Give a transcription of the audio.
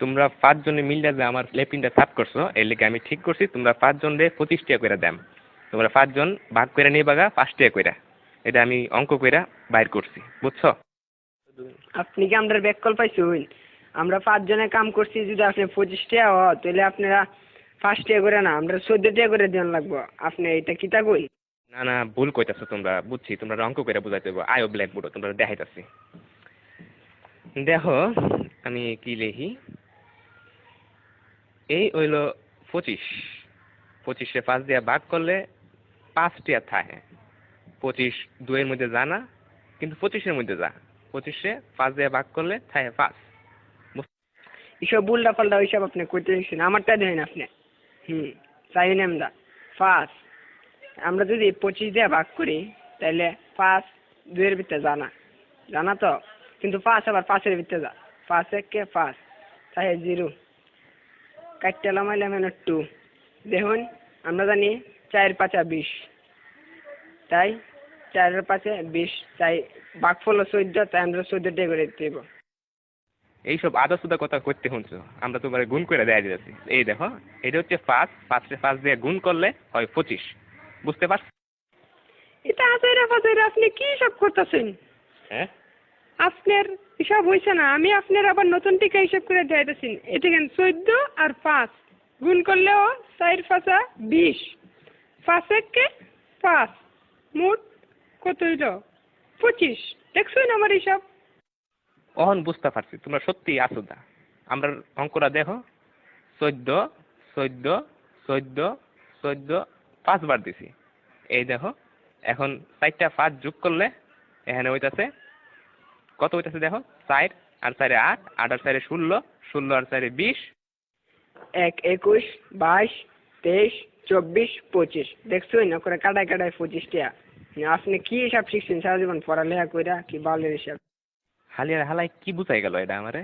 তোমরা 5 জনে মিললে যে আমার লেপিনটা সাফ করছো এর লেগে আমি ঠিক করছি তোমরা 5 জনরে 25 টাকা করে দাম। তোমরা 5 জন ভাগ করে নিবাগা 5 টাকা করে। এটা আমি অঙ্ক কইরা বাইর করছি, বুঝছো? আপনি কি আমরা ব্যাককল পাইছুন? আমরা 5 জনে কাম করছি, যদি আপনি 25 টাকা হয় তাহলে আপনারা 5 টাকা করে না, আমরা 14 টাকা করে দেন লাগবো। আপনি এটা কিতা কই? না না, ভুল কইতাছো তোমরা, বুঝছি তোমরা অঙ্ক কইরা বুঝাইতে হবে। আয়ো ব্ল্যাকবোর্ড তোমরা দেখাইতাছি। দেখো আমি কি লিখি, এই হইল 25। 25-এ 5 দিয়ে ভাগ করলে 5 টাকা থাকে। 25 2 এর মধ্যে যা না, কিন্তু 25-এর মধ্যে যা। 25-এ 5 দিয়ে ভাগ করলে থাকে 5। এসব উল্টা পাল্টা ওইসব আপনি কইতে দিচ্ছেন, আমারটা দেন আপনি। চাই না আমরা 5। আমরা যদি 25 দিয়ে ভাগ করি তাহলে 5 2 এর ভিতরে জানা জানা তো, কিন্তু 5 আবার 5 এর ভিতরে যা। 5 1 5 তাই 0 কাটতে লামাইলাম 2। দেখুন আমরা জানি 4 5 20, তাই 4 এর 5 20, তাই ভাগফল 14, তাই আমরা 14 টাকা করে দেব। এইসব আদা সুদা কথা করতে শুনছো, আমরা তোমার গুণ করে দেয়া দিয়েছি। এই দেখো এটা হচ্ছে 5, 5-এ 5 দিয়ে গুণ করলে হয় 25, বুঝতে পারছো? এটা আজাইরা বাজাইরা আপনি কি সব করতেছেন? হ্যাঁ, আপনার হিসাব হয়েছে না, আমি আপনার আবার নতুন টিকা হিসাব করে দিয়েছি। এটা কেন 14 আর 5 গুণ করলেও 4 5 20, 5 1 5, মোট কত হইল? 25। দেখছেন আমার হিসাব? অহন বুঝতে পারছি তোমরা সত্যি আসুদা। আমরা অঙ্কটা দেখো, 14 14 14 14 5 বার দিছি। এই দেখো এখন 4টা 5 যোগ করলে এখানে হইতাছে কত হইতাছে দেখো, 4 আর 4 8, 8 আর 4 16, 16 আর 4 20। 1 21 22 23 24 25। দেখছেন না করে কাটায় কাটায় 25 টাকা। আপনি কি হিসাব শিখছেন সারা জীবন পড়ালেখা কইরা? কি বালের হিসাব? হালিয়ার হালাই কি বুঝাই গেল এটা আমারে?